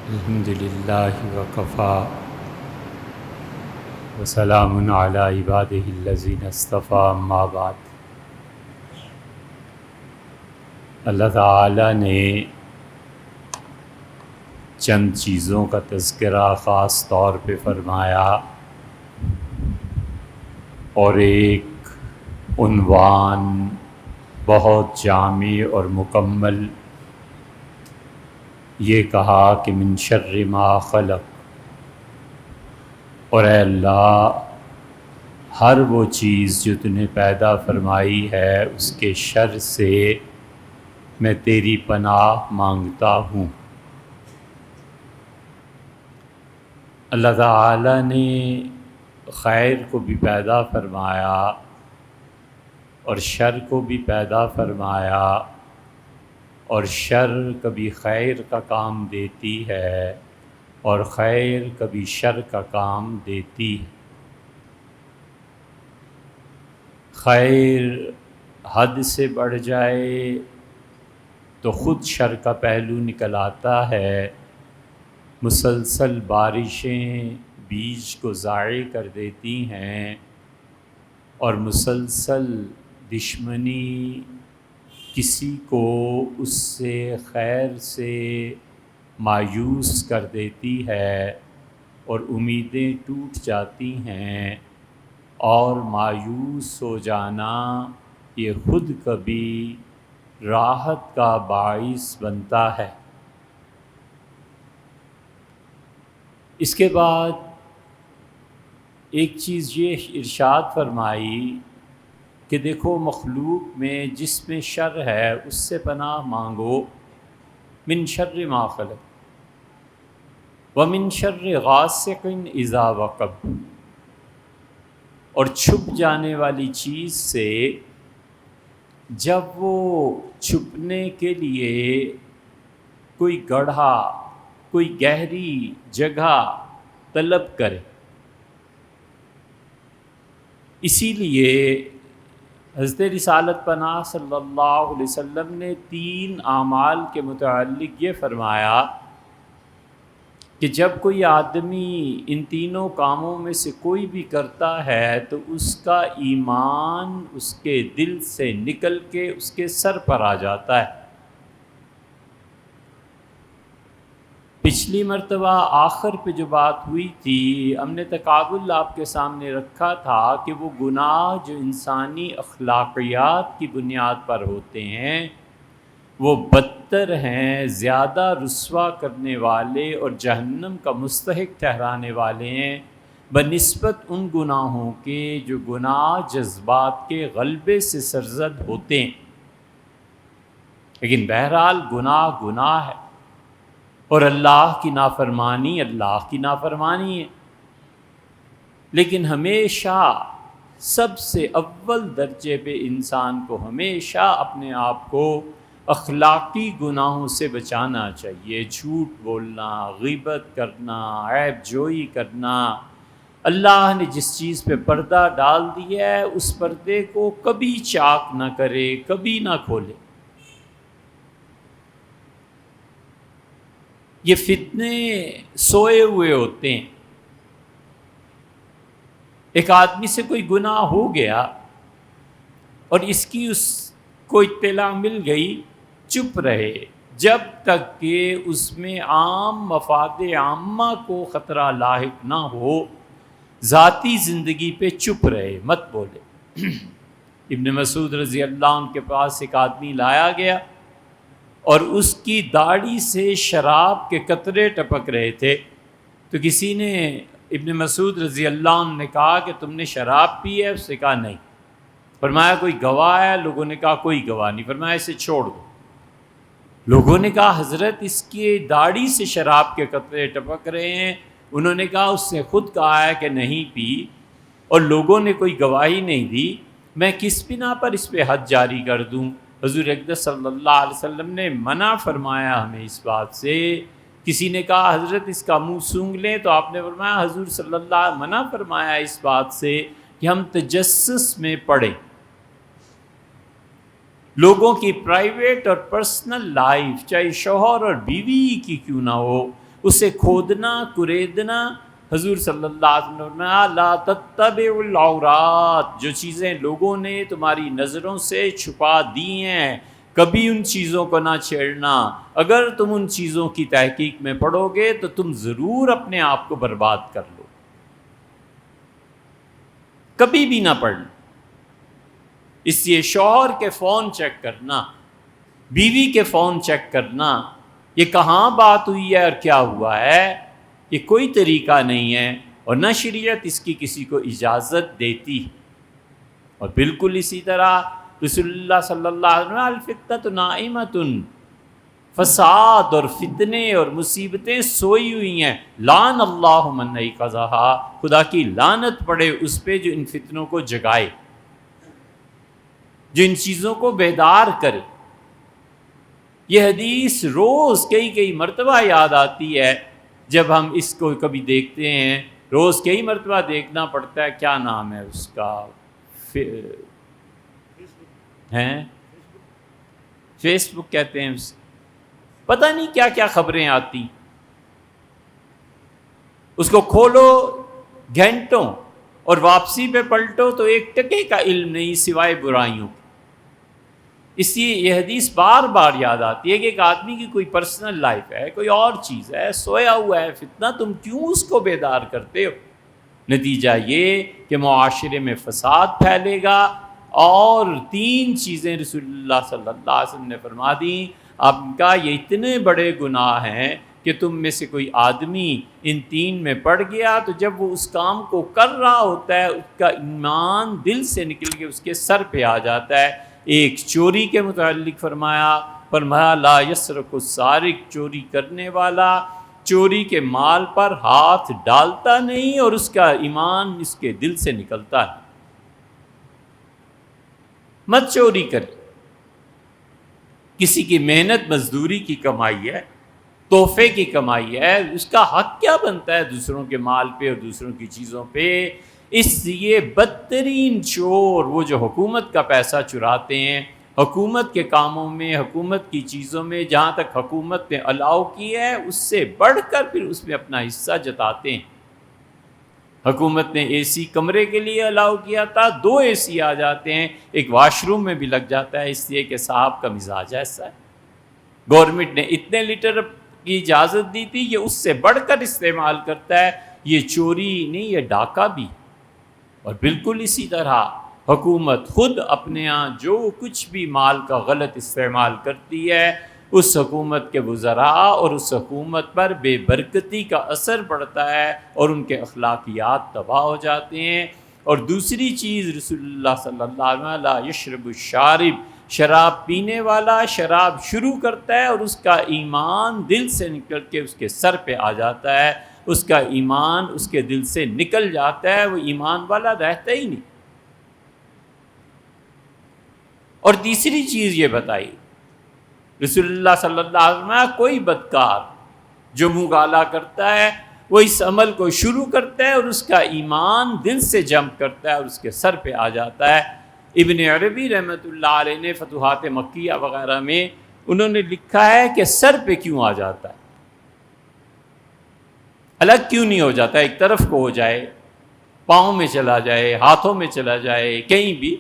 الحمد للہ وکفا وسلام علی عبادہ الذین اصطفیٰ اما بعد۔ اللہ تعالی نے چند چیزوں کا تذکرہ خاص طور پہ فرمایا اور ایک عنوان بہت جامع اور مکمل یہ کہا کہ من شر ما خلق، اور اے اللہ ہر وہ چیز جو تو نے پیدا فرمائی ہے اس کے شر سے میں تیری پناہ مانگتا ہوں۔ اللہ تعالی نے خیر کو بھی پیدا فرمایا اور شر کو بھی پیدا فرمایا، اور شر کبھی خیر کا کام دیتی ہے اور خیر کبھی شر کا کام دیتی ہے۔ خیر حد سے بڑھ جائے تو خود شر کا پہلو نکل آتا ہے۔ مسلسل بارشیں بیج کو ضائع کر دیتی ہیں، اور مسلسل دشمنی کسی کو اس سے خیر سے مایوس کر دیتی ہے اور امیدیں ٹوٹ جاتی ہیں، اور مایوس ہو جانا یہ خود کبھی راحت کا باعث بنتا ہے۔ اس کے بعد ایک چیز یہ ارشاد فرمائی کہ دیکھو مخلوق میں جس میں شر ہے اس سے پناہ مانگو، من شر ما خلق ومن شر غاسق اذا وقب، اور چھپ جانے والی چیز سے جب وہ چھپنے کے لیے کوئی گڑھا کوئی گہری جگہ طلب کرے۔ اسی لیے حضرت رسالت پناہ صلی اللہ علیہ وسلم نے 3 اعمال کے متعلق یہ فرمایا کہ جب کوئی آدمی ان تینوں کاموں میں سے کوئی بھی کرتا ہے تو اس کا ایمان اس کے دل سے نکل کے اس کے سر پر آ جاتا ہے۔ پچھلی مرتبہ آخر پہ جو بات ہوئی تھی، ہم نے تقابل آپ کے سامنے رکھا تھا کہ وہ گناہ جو انسانی اخلاقیات کی بنیاد پر ہوتے ہیں وہ بدتر ہیں، زیادہ رسوا کرنے والے اور جہنم کا مستحق ٹھہرانے والے ہیں بنسبت ان گناہوں کے جو گناہ جذبات کے غلبے سے سرزد ہوتے ہیں۔ لیکن بہرحال گناہ گناہ ہے، اور اللہ کی نافرمانی ہے، لیکن ہمیشہ سب سے اول درجے پہ انسان کو ہمیشہ اپنے آپ کو اخلاقی گناہوں سے بچانا چاہیے۔ جھوٹ بولنا، غیبت کرنا، عیب جوئی کرنا، اللہ نے جس چیز پہ پردہ ڈال دیا ہے اس پردے کو کبھی چاک نہ کرے، کبھی نہ کھولے۔ یہ فتنے سوئے ہوئے ہوتے ہیں۔ ایک آدمی سے کوئی گناہ ہو گیا اور اس کی اس کو اطلاع مل گئی، چپ رہے جب تک کہ اس میں عام مفاد عامہ کو خطرہ لاحق نہ ہو، ذاتی زندگی پہ چپ رہے، مت بولے۔ ابن مسعود رضی اللہ عنہ کے پاس ایک آدمی لایا گیا اور اس کی داڑھی سے شراب کے قطرے ٹپک رہے تھے، تو کسی نے ابن مسعود رضی اللہ عنہ نے کہا کہ تم نے شراب پی ہے؟ اس نے کہا نہیں۔ فرمایا کوئی گواہ ہے؟ لوگوں نے کہا کوئی گواہ نہیں۔ فرمایا اسے چھوڑ دو۔ لوگوں نے کہا حضرت اس کی داڑھی سے شراب کے قطرے ٹپک رہے ہیں۔ انہوں نے کہا اس نے خود کہا ہے کہ نہیں پی، اور لوگوں نے کوئی گواہی نہیں دی، میں کس بنا پر اس پہ حد جاری کر دوں؟ حضور اقدس صلی اللہ علیہ وسلم نے منع فرمایا ہمیں اس بات سے۔ کسی نے کہا حضرت اس کا منہ سونگھ لیں، تو آپ نے فرمایا حضور صلی اللہ علیہ وسلم منع فرمایا اس بات سے کہ ہم تجسس میں پڑیں۔ لوگوں کی پرائیویٹ اور پرسنل لائف چاہے شوہر اور بیوی کی کیوں نہ ہو، اسے کھودنا کریدنا. حضور صلی اللہ علیہ وسلم نے فرمایا لا تتبعوا العورات، جو چیزیں لوگوں نے تمہاری نظروں سے چھپا دی ہیں کبھی ان چیزوں کو نہ چھیڑنا. اگر تم ان چیزوں کی تحقیق میں پڑو گے تو تم ضرور اپنے آپ کو برباد کر لو. کبھی بھی نہ پڑھنا. اس لیے شوہر کے فون چیک کرنا، بیوی کے فون چیک کرنا، یہ کہاں بات ہوئی ہے اور کیا ہوا ہے، یہ کوئی طریقہ نہیں ہے اور نہ شریعت اس کی کسی کو اجازت دیتی. اور بالکل اسی طرح رسول اللہ صلی اللہ علیہ وسلم الفتنۃ نائمۃ، فساد اور فتنے اور مصیبتیں سوئی ہوئی ہیں. لعن اللہ من ایقظھا، خدا کی لعنت پڑے اس پہ جو ان فتنوں کو جگائے، جو ان چیزوں کو بیدار کرے. یہ حدیث روز کئی مرتبہ یاد آتی ہے جب ہم اس کو کبھی دیکھتے ہیں. روز کئی مرتبہ دیکھنا پڑتا ہے. کیا نام ہے اس کا؟ فیس بک کہتے ہیں اسے. پتہ نہیں کیا کیا خبریں آتی. اس کو کھولو گھنٹوں اور واپسی پہ پلٹو تو ایک ٹکے کا علم نہیں سوائے برائیوں. اس لیے یہ حدیث بار بار یاد آتی ہے کہ ایک آدمی کی کوئی پرسنل لائف ہے، کوئی اور چیز ہے، سویا ہوا ہے فتنہ، تم کیوں اس کو بیدار کرتے ہو؟ نتیجہ یہ کہ معاشرے میں فساد پھیلے گا. اور 3 چیزیں رسول اللہ صلی اللہ علیہ وسلم نے فرما دیں. آپ کا یہ اتنے بڑے گناہ ہیں کہ تم میں سے کوئی آدمی ان 3 میں پڑ گیا تو جب وہ اس کام کو کر رہا ہوتا ہے اس کا ایمان دل سے نکل کے اس کے سر پہ آ جاتا ہے. ایک چوری کے متعلق فرمایا لا یسرق السارق، چوری کرنے والا چوری کے مال پر ہاتھ ڈالتا نہیں اور اس کا ایمان اس کے دل سے نکلتا ہے. مت چوری کر. کسی کی محنت مزدوری کی کمائی ہے، تحفے کی کمائی ہے، اس کا حق کیا بنتا ہے دوسروں کے مال پہ اور دوسروں کی چیزوں پہ؟ اس لیے بدترین چور وہ جو حکومت کا پیسہ چراتے ہیں، حکومت کے کاموں میں، حکومت کی چیزوں میں، جہاں تک حکومت نے الاؤ کی ہے اس سے بڑھ کر پھر اس میں اپنا حصہ جتاتے ہیں. حکومت نے اے سی کمرے کے لیے الاؤ کیا تھا، 2 اے سی آ جاتے ہیں، ایک واش روم میں بھی لگ جاتا ہے، اس لیے کہ صاحب کا مزاج ایسا ہے. گورنمنٹ نے اتنے لیٹر کی اجازت دی تھی، یہ اس سے بڑھ کر استعمال کرتا ہے. یہ چوری نہیں، یہ ڈاکہ بھی. اور بالکل اسی طرح حکومت خود اپنے ہاں جو کچھ بھی مال کا غلط استعمال کرتی ہے اس حکومت کے وزراء اور اس حکومت پر بے برکتی کا اثر پڑتا ہے اور ان کے اخلاقیات تباہ ہو جاتے ہیں. اور دوسری چیز رسول اللہ صلی اللہ علیہ وسلم لا یشرب الشارب، شراب پینے والا شراب شروع کرتا ہے اور اس کا ایمان دل سے نکل کے اس کے سر پہ آ جاتا ہے، اس کا ایمان اس کے دل سے نکل جاتا ہے، وہ ایمان والا رہتا ہی نہیں. اور تیسری چیز یہ بتائی رسول اللہ صلی اللہ علیہ وسلم، کوئی بدکار جو منہ گالا کرتا ہے وہ اس عمل کو شروع کرتا ہے اور اس کا ایمان دل سے جمپ کرتا ہے اور اس کے سر پہ آ جاتا ہے. ابن عربی رحمۃ اللہ علیہ نے فتوحات مکیہ وغیرہ میں انہوں نے لکھا ہے کہ سر پہ کیوں آ جاتا ہے، الگ کیوں نہیں ہو جاتا، ایک طرف کو ہو جائے، پاؤں میں چلا جائے، ہاتھوں میں چلا جائے، کہیں بھی.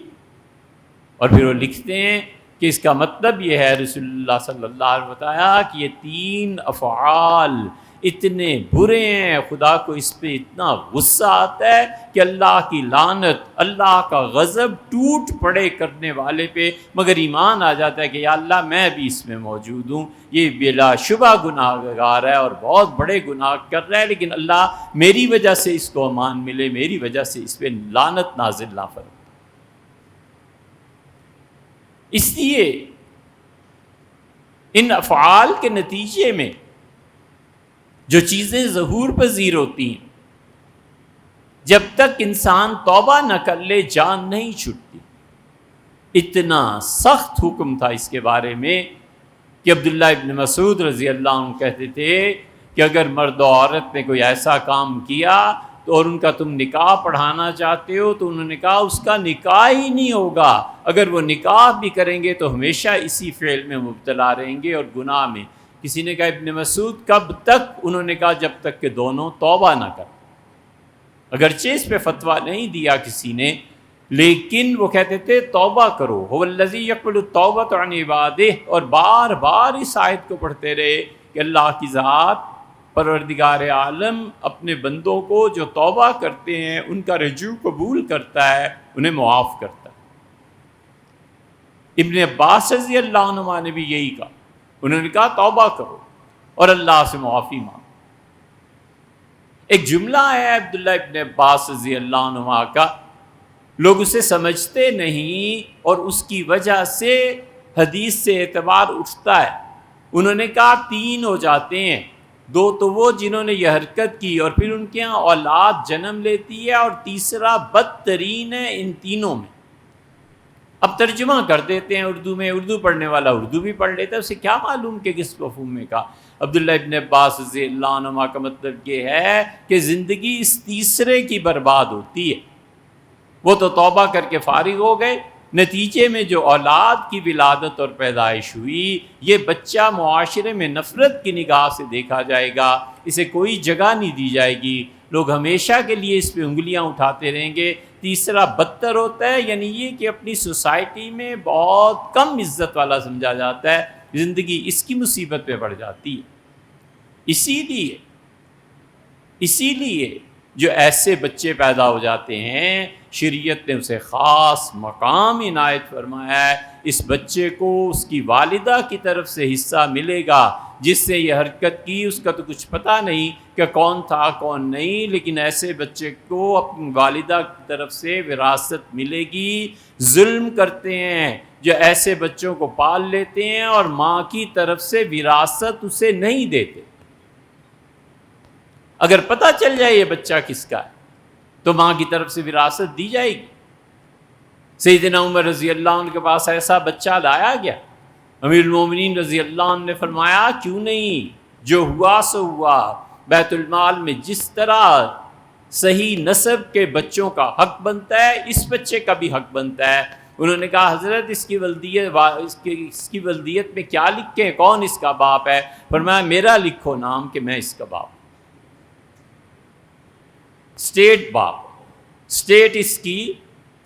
اور پھر وہ لکھتے ہیں کہ اس کا مطلب یہ ہے، رسول اللہ صلی اللہ علیہ وسلم بتایا کہ یہ 3 افعال اتنے برے ہیں، خدا کو اس پہ اتنا غصہ آتا ہے کہ اللہ کی لعنت، اللہ کا غضب ٹوٹ پڑے کرنے والے پہ، مگر ایمان آ جاتا ہے کہ یا اللہ میں بھی اس میں موجود ہوں، یہ بلا شبہ گناہ گار ہے اور بہت بڑے گناہ کر رہا ہے، لیکن اللہ میری وجہ سے اس کو امان ملے، میری وجہ سے اس پہ لعنت نازل نہ فرمائے. اس لیے ان افعال کے نتیجے میں جو چیزیں ظہور پذیر ہوتی ہیں، جب تک انسان توبہ نہ کر لے جان نہیں چھٹتی. اتنا سخت حکم تھا اس کے بارے میں کہ عبداللہ ابن مسعود رضی اللہ عنہ کہتے تھے کہ اگر مرد و عورت نے کوئی ایسا کام کیا تو اور ان کا تم نکاح پڑھانا چاہتے ہو تو انہوں نے کہا اس کا نکاح ہی نہیں ہوگا. اگر وہ نکاح بھی کریں گے تو ہمیشہ اسی فعل میں مبتلا رہیں گے اور گناہ میں. کسی نے کہا ابن مسعود کب تک؟ انہوں نے کہا جب تک کہ دونوں توبہ نہ کر. اگرچہ اس پہ فتویٰ نہیں دیا کسی نے، لیکن وہ کہتے تھے توبہ کرو. هو الذی یقبل التوبۃ عن عبادہ، اور بار بار اس آیت کو پڑھتے رہے کہ اللہ کی ذات پروردگار عالم اپنے بندوں کو جو توبہ کرتے ہیں ان کا رجوع قبول کرتا ہے، انہیں معاف کرتا ہے. ابن عباس رضی اللہ عنہ نے بھی یہی کہا. انہوں نے کہا توبہ کرو اور اللہ سے معافی مانگو. ایک جملہ ہے عبداللہ ابن عباس رضی اللہ عنہ کا، لوگ اسے سمجھتے نہیں اور اس کی وجہ سے حدیث سے اعتبار اٹھتا ہے. انہوں نے کہا 3 ہو جاتے ہیں، 2 تو وہ جنہوں نے یہ حرکت کی اور پھر ان کے یہاں اولاد جنم لیتی ہے، اور تیسرا بدترین ہے ان تینوں میں. اب ترجمہ کر دیتے ہیں اردو میں، اردو پڑھنے والا اردو بھی پڑھ لیتا ہے، اسے کیا معلوم کہ کس مفہوم میں کہا. عبداللہ ابن عباس رضی اللہ عنہ کا مطلب یہ ہے کہ زندگی اس تیسرے کی برباد ہوتی ہے. وہ تو توبہ کر کے فارغ ہو گئے، نتیجے میں جو اولاد کی ولادت اور پیدائش ہوئی، یہ بچہ معاشرے میں نفرت کی نگاہ سے دیکھا جائے گا، اسے کوئی جگہ نہیں دی جائے گی، لوگ ہمیشہ کے لیے اس پہ انگلیاں اٹھاتے رہیں گے. تیسرا بدتر ہوتا ہے، یعنی یہ کہ اپنی سوسائٹی میں بہت کم عزت والا سمجھا جاتا ہے، زندگی اس کی مصیبت پہ پڑ جاتی ہے. اسی لیے جو ایسے بچے پیدا ہو جاتے ہیں، شریعت نے اسے خاص مقام عنایت فرمایا ہے. اس بچے کو اس کی والدہ کی طرف سے حصہ ملے گا. جس سے یہ حرکت کی اس کا تو کچھ پتہ نہیں کہ کون تھا کون نہیں، لیکن ایسے بچے کو اپنی والدہ کی طرف سے وراثت ملے گی. ظلم کرتے ہیں جو ایسے بچوں کو پال لیتے ہیں اور ماں کی طرف سے وراثت اسے نہیں دیتے. اگر پتہ چل جائے یہ بچہ کس کا ہے تو ماں کی طرف سے وراثت دی جائے گی. سیدنا عمر رضی اللہ عنہ کے پاس ایسا بچہ لایا گیا. امیر المومنین رضی اللہ عنہ نے فرمایا کیوں نہیں، جو ہوا سو ہوا. بیت المال میں جس طرح صحیح نسب کے بچوں کا حق بنتا ہے، اس بچے کا بھی حق بنتا ہے. انہوں نے کہا حضرت اس کی ولدیت میں کیا لکھیں، کون اس کا باپ ہے؟ فرمایا میرا لکھو نام کہ میں اس کا باپ. اسٹیٹ باپ، اسٹیٹ اس کی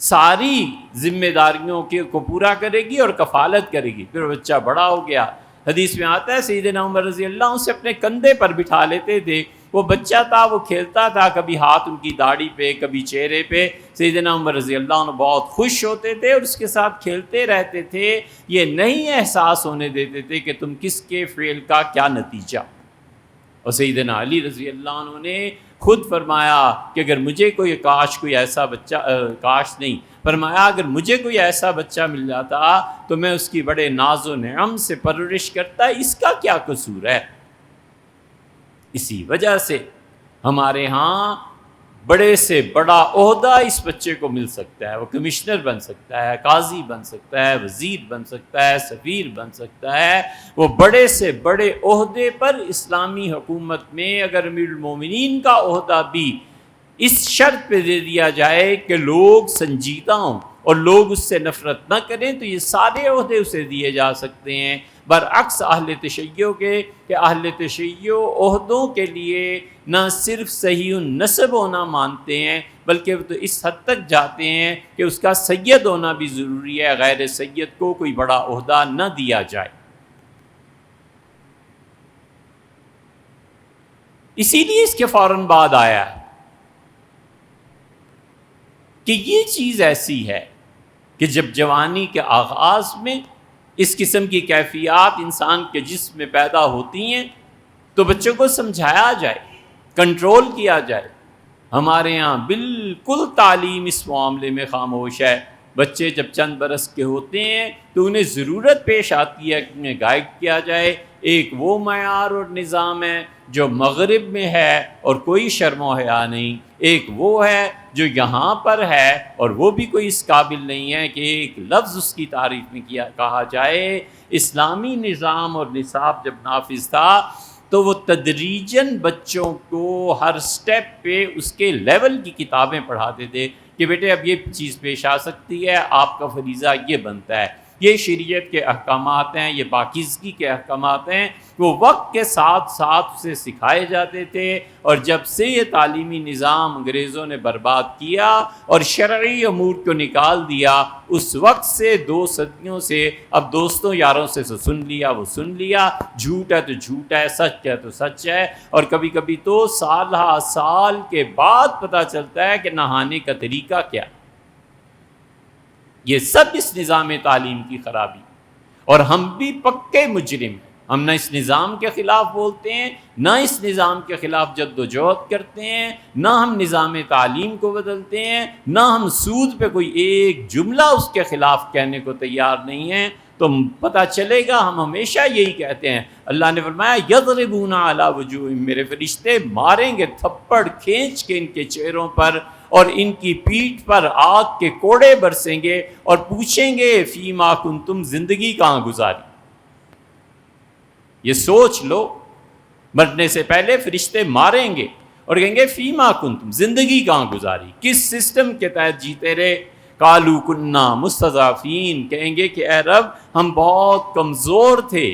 ساری ذمہ داریوں کو پورا کرے گی اور کفالت کرے گی. پھر بچہ بڑا ہو گیا. حدیث میں آتا ہے سیدنا عمر رضی اللہ عنہ سے اپنے کندھے پر بٹھا لیتے تھے. وہ بچہ تھا، وہ کھیلتا تھا، کبھی ہاتھ ان کی داڑھی پہ، کبھی چہرے پہ. سیدنا عمر رضی اللہ عنہ بہت خوش ہوتے تھے اور اس کے ساتھ کھیلتے رہتے تھے. یہ نہیں احساس ہونے دیتے تھے کہ تم کس کے فعل کا کیا نتیجہ. اور سیدنا علی رضی اللہ عنہ نے خود فرمایا کہ اگر مجھے کوئی فرمایا اگر مجھے کوئی ایسا بچہ مل جاتا تو میں اس کی بڑے ناز و نعم سے پرورش کرتا. اس کا کیا قصور ہے؟ اسی وجہ سے ہمارے ہاں بڑے سے بڑا عہدہ اس بچے کو مل سکتا ہے. وہ کمشنر بن سکتا ہے، قاضی بن سکتا ہے، وزیر بن سکتا ہے، سفیر بن سکتا ہے. وہ بڑے سے بڑے عہدے پر اسلامی حکومت میں اگر امیر المومنین کا عہدہ بھی اس شرط پہ دے دیا جائے کہ لوگ سنجیدہ ہوں اور لوگ اس سے نفرت نہ کریں تو یہ سارے عہدے اسے دیے جا سکتے ہیں. برعکس اہل تشیع کے کہ اہل تشیع عہدوں کے لیے نہ صرف صحیح النسب ہونا مانتے ہیں بلکہ وہ تو اس حد تک جاتے ہیں کہ اس کا سید ہونا بھی ضروری ہے، غیر سید کو کوئی بڑا عہدہ نہ دیا جائے. اسی لیے اس کے فوراً بعد آیا کہ یہ چیز ایسی ہے کہ جب جوانی کے آغاز میں اس قسم کی کیفیات انسان کے جسم میں پیدا ہوتی ہیں تو بچوں کو سمجھایا جائے، کنٹرول کیا جائے. ہمارے ہاں بالکل تعلیم اس معاملے میں خاموش ہے. بچے جب چند برس کے ہوتے ہیں تو انہیں ضرورت پیش آتی ہے کہ انہیں گائیڈ کیا جائے. ایک وہ معیار اور نظام ہے جو مغرب میں ہے اور کوئی شرم و حیا نہیں. ایک وہ ہے جو یہاں پر ہے اور وہ بھی کوئی اس قابل نہیں ہے کہ ایک لفظ اس کی تعریف میں کہا جائے. اسلامی نظام اور نصاب جب نافذ تھا تو وہ تدریجاً بچوں کو ہر سٹیپ پہ اس کے لیول کی کتابیں پڑھاتے تھے کہ بیٹے اب یہ چیز پیش آ سکتی ہے، آپ کا فریضہ یہ بنتا ہے. یہ شریعت کے احکامات ہیں، یہ پاکیزگی کے احکامات ہیں، وہ وقت کے ساتھ ساتھ اسے سکھائے جاتے تھے۔ اور جب سے یہ تعلیمی نظام انگریزوں نے برباد کیا اور شرعی امور کو نکال دیا، اس وقت سے 2 صدیوں سے اب دوستوں یاروں سے سن لیا وہ سن لیا، جھوٹ ہے تو جھوٹ ہے، سچ ہے تو سچ ہے، اور کبھی کبھی تو سال ہا سال کے بعد پتہ چلتا ہے کہ نہانے کا طریقہ کیا۔ یہ سب اس نظام تعلیم کی خرابی، اور ہم بھی پکے مجرم ہیں۔ ہم نہ اس نظام کے خلاف بولتے ہیں، نہ اس نظام کے خلاف جد و جہد کرتے ہیں، نہ ہم نظام تعلیم کو بدلتے ہیں، نہ ہم سود پہ کوئی ایک جملہ اس کے خلاف کہنے کو تیار نہیں ہیں۔ تو پتہ چلے گا ہم ہمیشہ یہی کہتے ہیں۔ اللہ نے فرمایا یضربون علی وجوہہم، میرے فرشتے ماریں گے تھپڑ کھینچ کے ان کے چہروں پر، اور ان کی پیٹھ پر آگ کے کوڑے برسیں گے، اور پوچھیں گے فیما کنتم، زندگی کہاں گزاری۔ یہ سوچ لو، مرنے سے پہلے فرشتے ماریں گے اور کہیں گے فیما کنتم، زندگی کہاں گزاری، کس سسٹم کے تحت جیتے رہے۔ قالوا کنا مستضعفین، کہیں گے کہ اے رب ہم بہت کمزور تھے،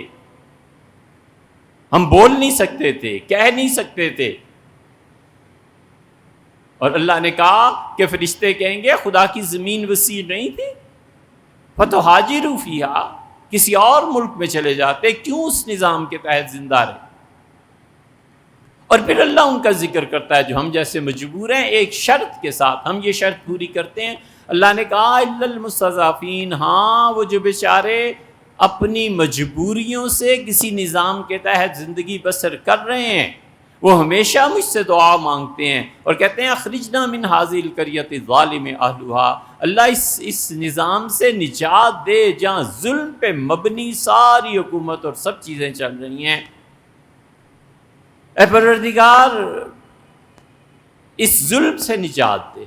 ہم بول نہیں سکتے تھے، کہہ نہیں سکتے تھے۔ اور اللہ نے کہا کہ فرشتے کہیں گے خدا کی زمین وسیع نہیں تھی، فتہاجروا فیہا، کسی اور ملک میں چلے جاتے، کیوں اس نظام کے تحت زندہ رہے۔ اور پھر اللہ ان کا ذکر کرتا ہے جو ہم جیسے مجبور ہیں، ایک شرط کے ساتھ، ہم یہ شرط پوری کرتے ہیں۔ اللہ نے کہا الا المستضعفین، ہاں وہ جو بیچارے اپنی مجبوریوں سے کسی نظام کے تحت زندگی بسر کر رہے ہیں، وہ ہمیشہ مجھ سے دعا مانگتے ہیں اور کہتے ہیں اخرجنا من هذه القرية الظالم اهلها، اللہ اس نظام سے نجات دے جہاں ظلم پہ مبنی ساری حکومت اور سب چیزیں چل رہی ہیں۔ اے پروردگار اس ظلم سے نجات دے،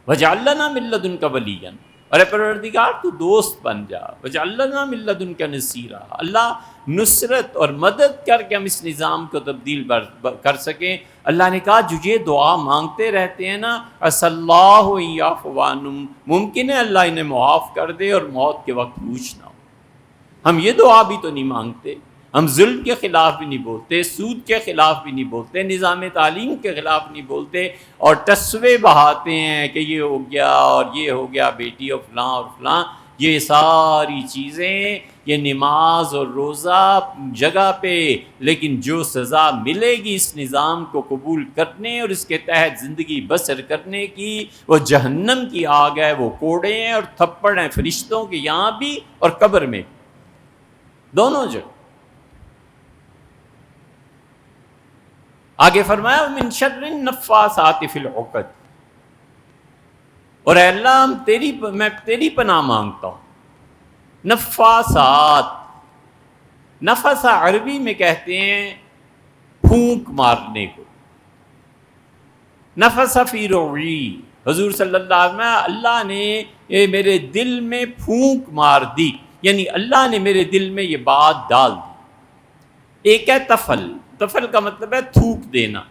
وَاجْعَل لَنَا مِن لَّدُنْكَ وَلِيًّا، اور اے پروردگار تو دوست بن جا، وَاجْعَل لَنَا مِن لَّدُنْكَ نَصِيرًا، اللہ نصرت اور مدد کر کے ہم اس نظام کو تبدیل کر سکیں۔ اللہ نے کہا جو یہ دعا مانگتے رہتے ہیں نا، عَسَى اللَّهُ أَن يَعْفُوَ عَنْهُمْ، ممکن ہے اللہ انہیں معاف کر دے اور موت کے وقت پوچھنا ہو۔ ہم یہ دعا بھی تو نہیں مانگتے، ہم ظلم کے خلاف بھی نہیں بولتے، سود کے خلاف بھی نہیں بولتے، نظام تعلیم کے خلاف نہیں بولتے، اور تصوے بہاتے ہیں کہ یہ ہو گیا اور یہ ہو گیا بیٹی اور فلاں اور فلاں۔ یہ ساری چیزیں، یہ نماز اور روزہ جگہ پہ، لیکن جو سزا ملے گی اس نظام کو قبول کرنے اور اس کے تحت زندگی بسر کرنے کی، وہ جہنم کی آگ ہے، وہ کوڑے ہیں اور تھپڑ ہیں فرشتوں کے، یہاں بھی اور قبر میں، دونوں جگہ۔ آگے فرمایا من شر النفاثات فی العقد، اور اے اللہ میں تیری پناہ مانگتا ہوں۔ نفاثات، نفس عربی میں کہتے ہیں پھونک مارنے کو، نفس فی روعی، حضور صلی اللہ علیہ وسلم، اللہ نے میرے دل میں پھونک مار دی، یعنی اللہ نے میرے دل میں یہ بات ڈال دی۔ ایک ہے تفل، تفل کا مطلب ہے تھوک دینا،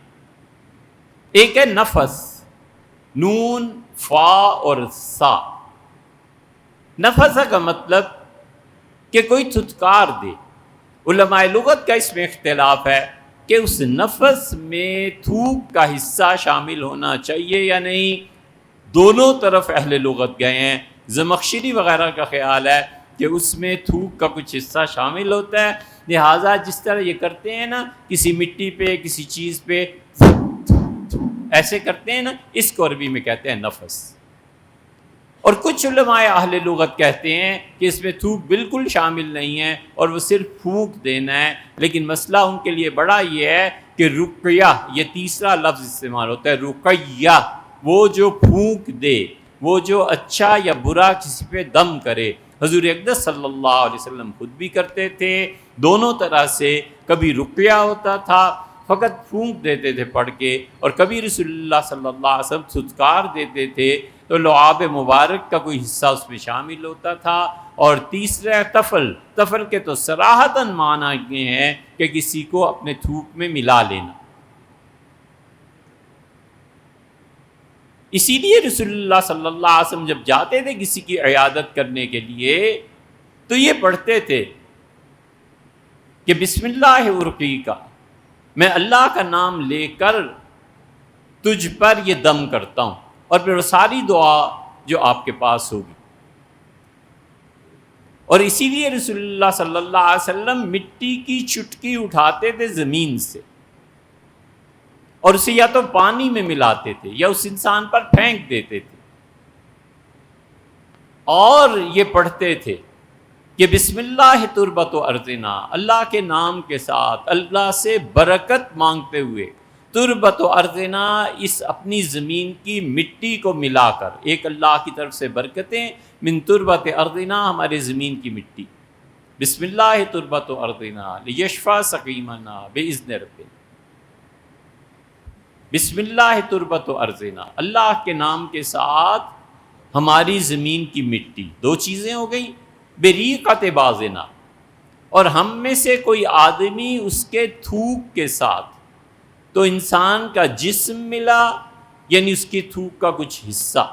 ایک ہے نفس، نون فا اور سا۔ نفس کا مطلب کہ کوئی تھتکار دے۔ علماء لغت کا اس میں اختلاف ہے کہ اس نفس میں تھوک کا حصہ شامل ہونا چاہیے یا نہیں، دونوں طرف اہل لغت گئے ہیں۔ زمخشری وغیرہ کا خیال ہے کہ اس میں تھوک کا کچھ حصہ شامل ہوتا ہے، لہٰذا جس طرح یہ کرتے ہیں نا کسی مٹی پہ کسی چیز پہ ایسے کرتے ہیں نا، اس کو عربی میں کہتے ہیں نفس۔ اور کچھ علماء اہل لغت کہتے ہیں کہ اس میں تھوک بالکل شامل نہیں ہے اور وہ صرف پھونک دینا ہے، لیکن مسئلہ ان کے لیے بڑا یہ ہے کہ رقیہ، یہ تیسرا لفظ استعمال ہوتا ہے، رقیہ، وہ جو پھونک دے، وہ جو اچھا یا برا کسی پہ دم کرے۔ حضور اقدس صلی اللہ علیہ وسلم خود بھی کرتے تھے، دونوں طرح سے، کبھی رقیہ ہوتا تھا فقط پھونک دیتے تھے پڑھ کے، اور کبھی رسول اللہ صلی اللہ علیہ وسلم تھتکار دیتے تھے تو لعاب مبارک کا کوئی حصہ اس میں شامل ہوتا تھا۔ اور تیسرا تفل، تفل کے تو صراحتاً معنی یہ ہے کہ کسی کو اپنے تھوک میں ملا لینا۔ اسی لیے رسول اللہ صلی اللہ علیہ وسلم جب جاتے تھے کسی کی عیادت کرنے کے لیے تو یہ پڑھتے تھے کہ بسم اللہ ارقیک، میں اللہ کا نام لے کر تجھ پر یہ دم کرتا ہوں، اور پھر وہ ساری دعا جو آپ کے پاس ہوگی۔ اور اسی لیے رسول اللہ صلی اللہ علیہ وسلم مٹی کی چٹکی اٹھاتے تھے زمین سے، اور اسے یا تو پانی میں ملاتے تھے یا اس انسان پر پھینک دیتے تھے، اور یہ پڑھتے تھے کہ بسم اللہ تربت و ارضنا، اللہ کے نام کے ساتھ اللہ سے برکت مانگتے ہوئے، تربت و ارضنا، اس اپنی زمین کی مٹی کو ملا کر، ایک اللہ کی طرف سے برکتیں، من تربت ارضنا، ہمارے زمین کی مٹی، بسم اللہ تربت و ارضنا لیشفا سقیمنا باذن ربنا، بسم اللہ تربت و ارضنا، اللہ کے نام کے ساتھ ہماری زمین کی مٹی، دو چیزیں ہو گئیں، بریقت بازنا، اور ہم میں سے کوئی آدمی اس کے تھوک کے ساتھ، تو انسان کا جسم ملا یعنی اس کی تھوک کا کچھ حصہ،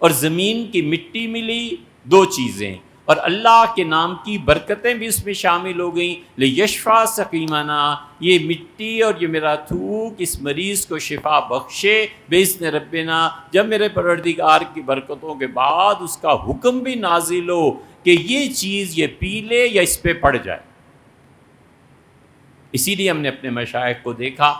اور زمین کی مٹی ملی، دو چیزیں، اور اللہ کے نام کی برکتیں بھی اس میں شامل ہو گئیں، لیشفا سقیمنا، یہ مٹی اور یہ میرا تھوک اس مریض کو شفا بخشے باذن ربنا، جب میرے پروردگار کی برکتوں کے بعد اس کا حکم بھی نازل ہو کہ یہ چیز یہ پی لے یا اس پہ پڑ جائے۔ اسی لیے ہم نے اپنے مشائخ کو دیکھا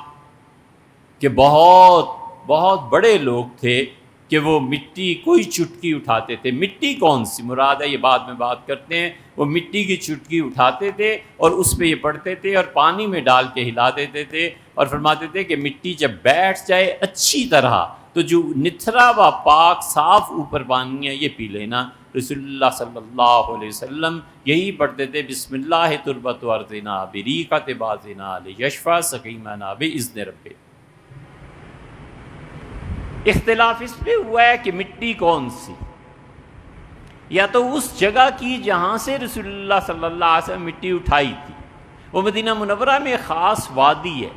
کہ بہت بہت بڑے لوگ تھے کہ وہ مٹی کوئی چٹکی اٹھاتے تھے، مٹی کون سی مراد ہے یہ بعد میں بات کرتے ہیں، وہ مٹی کی چٹکی اٹھاتے تھے اور اس پہ یہ پڑھتے تھے اور پانی میں ڈال کے ہلا دیتے تھے، اور فرماتے تھے کہ مٹی جب بیٹھ جائے اچھی طرح تو جو نتھرا و پاک صاف اوپر پانی ہے یہ پی لینا۔ رسول اللہ صلی اللہ علیہ وسلم یہی پڑھتے تھے، بسم اللہ تربت ارضنا بریقت بازنا لیشفا سقیمنا باذن ربنا۔ اختلاف اس پہ ہوا ہے کہ مٹی کون سی، یا تو اس جگہ کی جہاں سے رسول اللہ صلی اللہ علیہ وسلم مٹی اٹھائی تھی، وہ مدینہ منورہ میں خاص وادی ہے،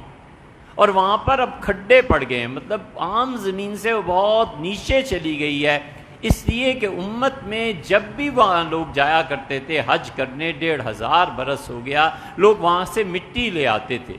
اور وہاں پر اب کھڈے پڑ گئے ہیں، مطلب عام زمین سے وہ بہت نیچے چلی گئی ہے، اس لیے کہ امت میں جب بھی وہاں لوگ جایا کرتے تھے حج کرنے، 1500 برس ہو گیا، لوگ وہاں سے مٹی لے آتے تھے۔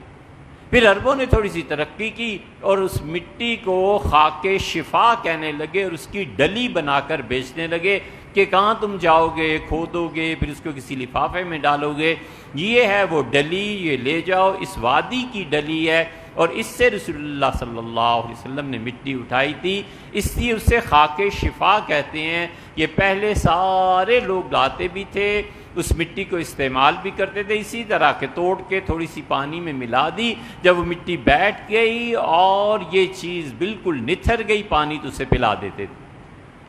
پھر عربوں نے تھوڑی سی ترقی کی اور اس مٹی کو خاک شفا کہنے لگے، اور اس کی ڈلی بنا کر بیچنے لگے کہ کہاں تم جاؤ گے، کھودو گے، پھر اس کو کسی لفافے میں ڈالو گے، یہ ہے وہ ڈلی، یہ لے جاؤ، اس وادی کی ڈلی ہے، اور اس سے رسول اللہ صلی اللہ علیہ وسلم نے مٹی اٹھائی تھی، اس لیے اسے خاک شفا کہتے ہیں۔ یہ پہلے سارے لوگ لاتے بھی تھے، اس مٹی کو استعمال بھی کرتے تھے، اسی طرح کے توڑ کے تھوڑی سی پانی میں ملا دی، جب وہ مٹی بیٹھ گئی اور یہ چیز بالکل نتھر گئی پانی تو اسے پلا دیتے تھے۔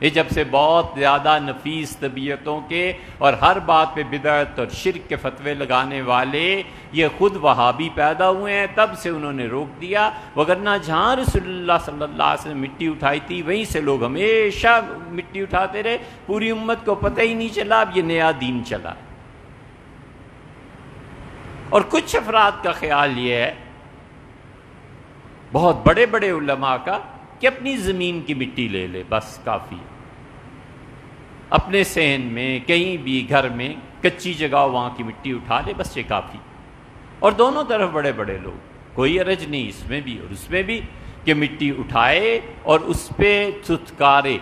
یہ جب سے بہت زیادہ نفیس طبیعتوں کے اور ہر بات پہ بدعت اور شرک کے فتوے لگانے والے یہ خود وہابی پیدا ہوئے ہیں، تب سے انہوں نے روک دیا، وگرنہ جہاں رسول اللہ صلی اللہ علیہ وسلم مٹی اٹھائی تھی وہیں سے لوگ ہمیشہ مٹی اٹھاتے رہے، پوری امت کو پتہ ہی نہیں چلا اب یہ نیا دین چلا۔ اور کچھ افراد کا خیال یہ ہے، بہت بڑے بڑے علماء کا، کہ اپنی زمین کی مٹی لے لے بس کافی، اپنے صحن میں کہیں بھی گھر میں کچی جگہ وہاں کی مٹی اٹھا لے بس یہ کافی۔ اور دونوں طرف بڑے بڑے لوگ، کوئی حرج نہیں اس میں بھی اور اس میں بھی، کہ مٹی اٹھائے اور اس پہ تھتکارے،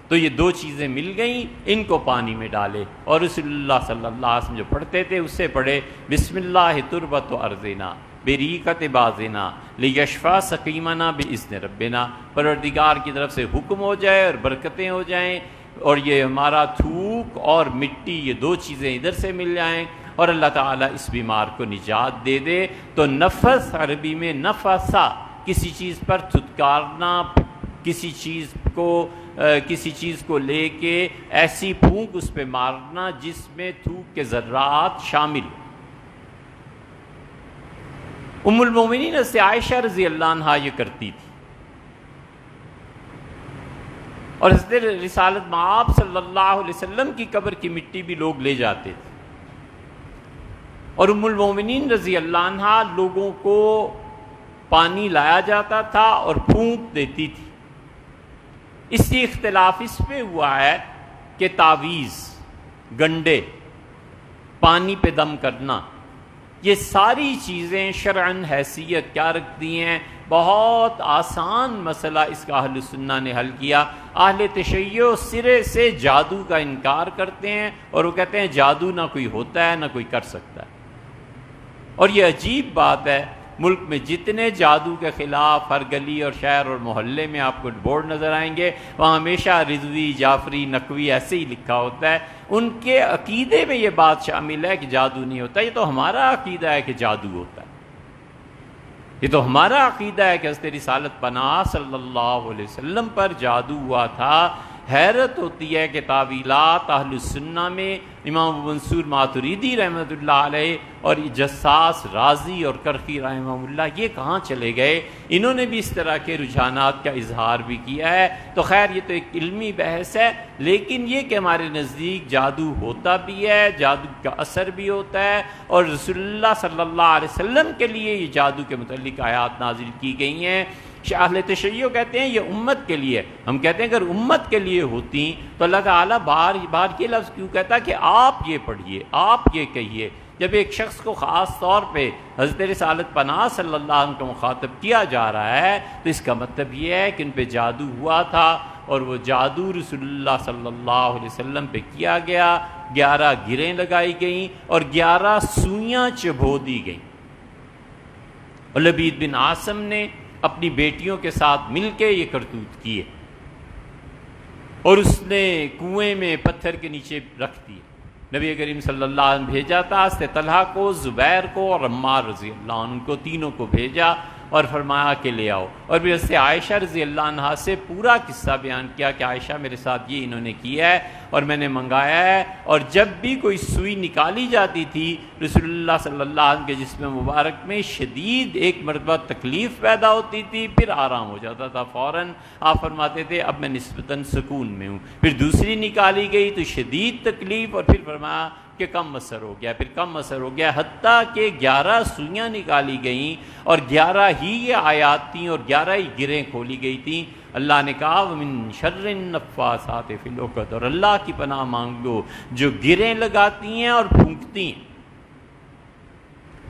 تو یہ دو چیزیں مل گئیں، ان کو پانی میں ڈالے، اور رسول اللہ صلی اللہ علیہ وسلم جو پڑھتے تھے اس سے پڑھے، بسم اللہ تربت ارضنا بریقت بازنا لیشفا سقیمنا باذن ربنا، پروردگار کی طرف سے حکم ہو جائے اور برکتیں ہو جائیں، اور یہ ہمارا تھوک اور مٹی یہ دو چیزیں ادھر سے مل جائیں، اور اللہ تعالیٰ اس بیمار کو نجات دے دے۔ تو نفس عربی میں نفسا، کسی چیز پر تھتکارنا، کسی چیز کو لے کے ایسی پھونک اس پہ مارنا جس میں تھوک کے ذرات شامل ہوں۔ ام المومنین حضرت عائشہ رضی اللہ عنہا یہ کرتی تھی، اور حضرت رسالت مآب صلی اللہ علیہ وسلم کی قبر کی مٹی بھی لوگ لے جاتے تھے، اور ام المومنین رضی اللہ عنہا لوگوں کو پانی لایا جاتا تھا اور پھونک دیتی تھی، اس سے اختلاف اس پہ ہوا ہے کہ تعویذ، گنڈے، پانی پہ دم کرنا، یہ ساری چیزیں شرعاً حیثیت کیا رکھتی ہیں؟ بہت آسان مسئلہ اس کا اہل سنہ نے حل کیا۔ اہل تشیع سرے سے جادو کا انکار کرتے ہیں اور وہ کہتے ہیں جادو نہ کوئی ہوتا ہے نہ کوئی کر سکتا ہے۔ اور یہ عجیب بات ہے، ملک میں جتنے جادو کے خلاف ہر گلی اور شہر اور محلے میں آپ کو بورڈ نظر آئیں گے، وہاں ہمیشہ رضوی، جعفری، نقوی ایسے ہی لکھا ہوتا ہے۔ ان کے عقیدے میں یہ بات شامل ہے کہ جادو نہیں ہوتا۔ یہ تو ہمارا عقیدہ ہے کہ جادو ہوتا ہے، یہ تو ہمارا عقیدہ ہے کہ حضرت رسالت پناہ صلی اللہ علیہ وسلم پر جادو ہوا تھا۔ حیرت ہوتی ہے کہ تعویلات اہل السنہ میں امام ابو منصور ماتریدی رحمۃ اللہ علیہ اور جساس رازی اور کرخی رحمہ اللہ یہ کہاں چلے گئے؟ انہوں نے بھی اس طرح کے رجحانات کا اظہار بھی کیا ہے۔ تو خیر یہ تو ایک علمی بحث ہے، لیکن یہ کہ ہمارے نزدیک جادو ہوتا بھی ہے، جادو کا اثر بھی ہوتا ہے، اور رسول اللہ صلی اللہ علیہ وسلم کے لیے یہ جادو کے متعلق آیات نازل کی گئی ہیں۔ اہل تشیع کہتے ہیں یہ امت کے لیے، ہم کہتے ہیں اگر امت کے لیے ہوتی تو اللہ تعالیٰ بار بار یہ لفظ کیوں کہتا کہ آپ یہ پڑھیے، آپ یہ کہیے؟ جب ایک شخص کو خاص طور پہ حضرت رسالت پناہ صلی اللہ علیہ وسلم کا مخاطب کیا جا رہا ہے تو اس کا مطلب یہ ہے کہ ان پہ جادو ہوا تھا، اور وہ جادو رسول اللہ صلی اللہ علیہ وسلم پہ کیا گیا۔ 11 گریں لگائی گئیں اور 11 سوئیاں چبھو دی گئیں، اور لبید بن عاصم نے اپنی بیٹیوں کے ساتھ مل کے یہ کرتوت کیے، اور اس نے کنویں میں پتھر کے نیچے رکھ دیے۔ نبی کریم صلی اللہ علیہ وسلم بھیجا تھا حضرت طلحہ کو، زبیر کو اور عمار رضی اللہ عنہ کو، تینوں کو بھیجا اور فرمایا کہ لے آؤ، اور پھر حضرت عائشہ رضی اللہ عنہا سے پورا قصہ بیان کیا کہ عائشہ میرے ساتھ یہ انہوں نے کیا ہے اور میں نے منگایا ہے۔ اور جب بھی کوئی سوئی نکالی جاتی تھی رسول اللہ صلی اللہ علیہ وسلم کے جسم مبارک میں شدید ایک مرتبہ تکلیف پیدا ہوتی تھی، پھر آرام ہو جاتا تھا فوراً۔ آپ فرماتے تھے اب میں نسبتاً سکون میں ہوں۔ پھر دوسری نکالی گئی تو شدید تکلیف، اور پھر فرمایا کہ کم اثر ہو گیا، پھر کم اثر ہو گیا، حتیٰ کہ 11 سوئیاں نکالی گئیں اور 11 ہی یہ آیات تھیں اور 11 ہی گریں کھولی گئی تھیں۔ اللہ نے کہا وَمِن شَرِّ النَّفَّاثَاتِ فِی الْعُقَدِ، اور اللہ کی پناہ مانگو جو گریں لگاتی ہیں اور پھونکتی ہیں،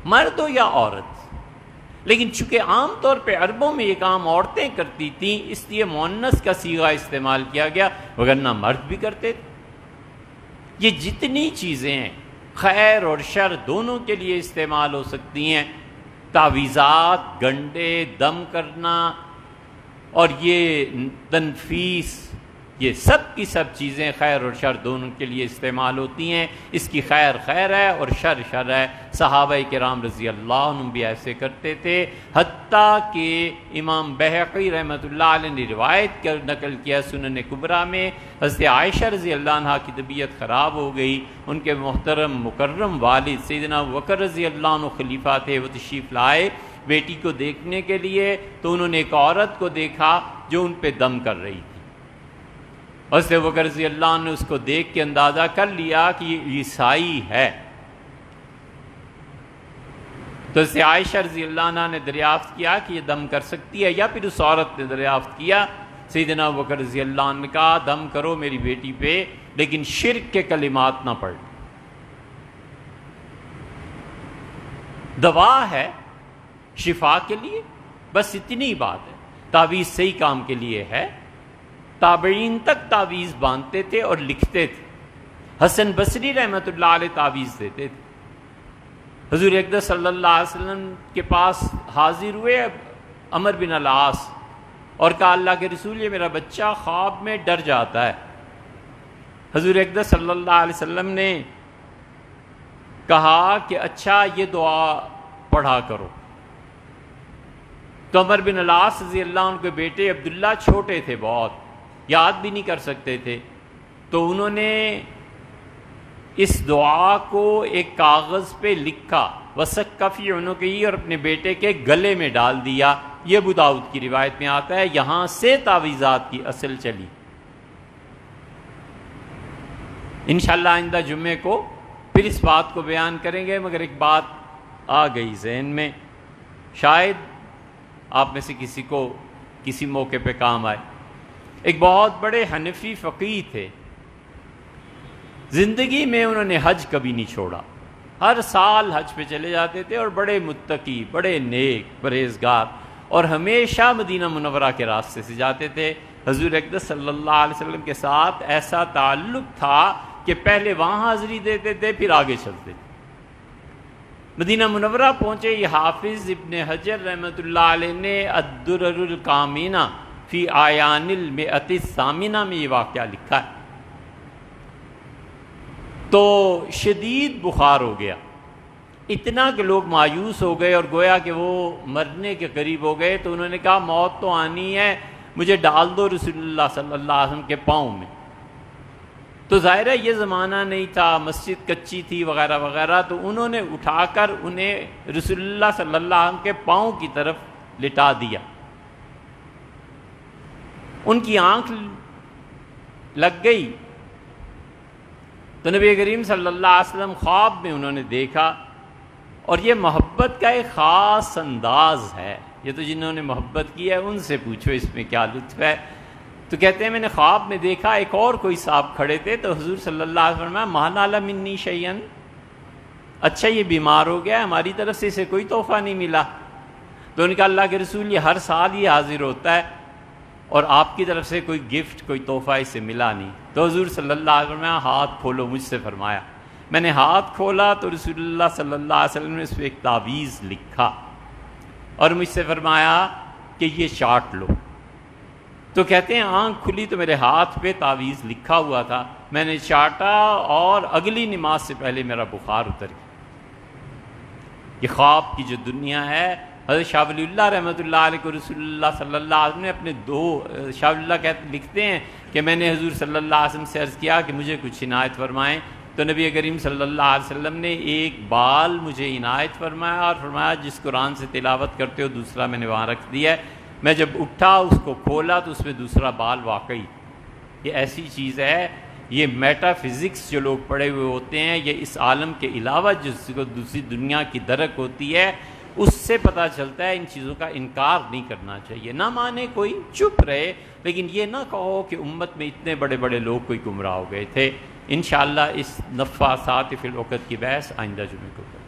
مرد ہو یا عورت۔ لیکن چونکہ عام طور پہ عربوں میں یہ کام عورتیں کرتی تھیں اس لیے مؤنث کا صیغہ استعمال کیا گیا، وگرنہ مرد بھی کرتے تھے۔ یہ جتنی چیزیں ہیں خیر اور شر دونوں کے لیے استعمال ہو سکتی ہیں، تعویذات، گنڈے، دم کرنا اور یہ تنفیس، یہ سب کی سب چیزیں خیر اور شر دونوں کے لیے استعمال ہوتی ہیں۔ اس کی خیر خیر ہے اور شر شر ہے۔ صحابہ کرام رضی اللہ عنہم بھی ایسے کرتے تھے، حتیٰ کہ امام بہقی رحمۃ اللہ علیہ نے روایت نقل کیا سنن کبریٰ میں، حضرت عائشہ رضی اللہ عنہا کی طبیعت خراب ہو گئی، ان کے محترم مکرم والد سیدنا ابوبکر رضی اللہ عنہ خلیفہ تھے، وہ تشریف لائے بیٹی کو دیکھنے کے لیے، تو انہوں نے ایک عورت کو دیکھا جو ان پہ دم کر رہی تھی۔ حضرت ابوبکر رضی اللہ عنہ نے اس کو دیکھ کے اندازہ کر لیا کہ یہ عیسائی ہے، تو حضرت عائشہ رضی اللہ عنہ نے دریافت کیا کہ یہ دم کر سکتی ہے، یا پھر اس عورت نے دریافت کیا۔ سیدنا ابوبکر رضی اللہ عنہ نے کہا دم کرو میری بیٹی پہ، لیکن شرک کے کلمات نہ پڑھ۔ دوا ہے شفا کے لیے، بس اتنی بات ہے۔ تعویذ صحیح کام کے لیے ہے۔ تابعین تک تعویذ باندھتے تھے اور لکھتے تھے۔ حسن بصری رحمۃ اللہ علیہ تعویذ دیتے تھے۔ حضور اقدس صلی اللہ علیہ وسلم کے پاس حاضر ہوئے عمر بن العاص اور کہا اللہ کے رسول یہ میرا بچہ خواب میں ڈر جاتا ہے۔ حضور اقدس صلی اللہ علیہ وسلم نے کہا کہ اچھا یہ دعا پڑھا کرو۔ تو عمر بن العاص رضی اللہ عنہ کے بیٹے عبداللہ چھوٹے تھے، بہت یاد بھی نہیں کر سکتے تھے، تو انہوں نے اس دعا کو ایک کاغذ پہ لکھا، وَسَكَّ فِي عُنُقِهِ، اور اپنے بیٹے کے گلے میں ڈال دیا۔ یہ ابو داؤد کی روایت میں آتا ہے، یہاں سے تعویذات کی اصل چلی۔ انشاءاللہ آئندہ جمعے کو پھر اس بات کو بیان کریں گے، مگر ایک بات آ گئی ذہن میں، شاید آپ میں سے کسی کو کسی موقع پہ کام آئے۔ ایک بہت بڑے حنفی فقیہ تھے، زندگی میں انہوں نے حج کبھی نہیں چھوڑا، ہر سال حج پہ چلے جاتے تھے، اور بڑے متقی، بڑے نیک، پرہیزگار، اور ہمیشہ مدینہ منورہ کے راستے سے جاتے تھے۔ حضور اقدس صلی اللہ علیہ وسلم کے ساتھ ایسا تعلق تھا کہ پہلے وہاں حاضری دیتے تھے، پھر آگے چلتے تھے۔ مدینہ منورہ پہنچے، یہ حافظ ابن حجر رحمۃ اللہ علیہ نے الدرر الکامنہ فی اعیان المئۃ الثامنہ میں یہ واقعہ لکھا ہے۔ تو شدید بخار ہو گیا، اتنا کہ لوگ مایوس ہو گئے اور گویا کہ وہ مرنے کے قریب ہو گئے۔ تو انہوں نے کہا موت تو آنی ہے، مجھے ڈال دو رسول اللہ صلی اللہ علیہ وسلم کے پاؤں میں۔ تو ظاہر ہے یہ زمانہ نہیں تھا، مسجد کچی تھی وغیرہ وغیرہ، تو انہوں نے اٹھا کر انہیں رسول اللہ صلی اللہ علیہ وسلم کے پاؤں کی طرف لٹا دیا۔ ان کی آنکھ لگ گئی تو نبی کریم صلی اللہ علیہ وسلم خواب میں انہوں نے دیکھا، اور یہ محبت کا ایک خاص انداز ہے، یہ تو جنہوں نے محبت کی ہے ان سے پوچھو اس میں کیا لطف ہے۔ تو کہتے ہیں میں نے خواب میں دیکھا ایک اور کوئی صاحب کھڑے تھے، تو حضور صلی اللہ علیہ وسلم نے ما نال منی شیئا، اچھا یہ بیمار ہو گیا، ہماری طرف سے اسے کوئی تحفہ نہیں ملا۔ تو ان کا اللہ کے رسول یہ ہر سال یہ حاضر ہوتا ہے، اور آپ کی طرف سے کوئی گفٹ، کوئی تحفہ اسے ملا نہیں۔ تو حضور صلی اللہ علیہ وسلم نے ہاتھ کھولو، مجھ سے فرمایا۔ میں نے ہاتھ کھولا تو رسول اللہ صلی اللہ علیہ وسلم نے اس پہ ایک تعویذ لکھا، اور مجھ سے فرمایا کہ یہ چاٹ لو۔ تو کہتے ہیں آنکھ کھلی تو میرے ہاتھ پہ تعویذ لکھا ہوا تھا، میں نے چاٹا اور اگلی نماز سے پہلے میرا بخار اتر گیا۔ یہ خواب کی جو دنیا ہے، حضرت شاہ ولی اللہ رحمۃ اللہ علیہ کو رسول اللہ صلی اللہ علیہ وسلم نے اپنے شاہ ولی اللہ لکھتے ہیں کہ میں نے حضور صلی اللہ علیہ وسلم سے عرض کیا کہ مجھے کچھ عنایت فرمائیں، تو نبی کریم صلی اللہ علیہ وسلم نے ایک بال مجھے عنایت فرمایا، اور فرمایا جس قرآن سے تلاوت کرتے ہو دوسرا میں نے وہاں رکھ دیا ہے۔ میں جب اٹھا اس کو کھولا تو اس میں دوسرا بال واقعی۔ یہ ایسی چیز ہے، یہ میٹا فزکس جو لوگ پڑھے ہوئے ہوتے ہیں، یہ اس عالم کے علاوہ جس کو دوسری دنیا کی درک ہوتی ہے، اس سے پتہ چلتا ہے۔ ان چیزوں کا انکار نہیں کرنا چاہیے، نہ مانے کوئی، چپ رہے، لیکن یہ نہ کہو کہ امت میں اتنے بڑے بڑے لوگ کوئی گمراہ ہو گئے تھے۔ انشاءاللہ اس نفاثات فی العقد کی بحث آئندہ جمعے کو کریں۔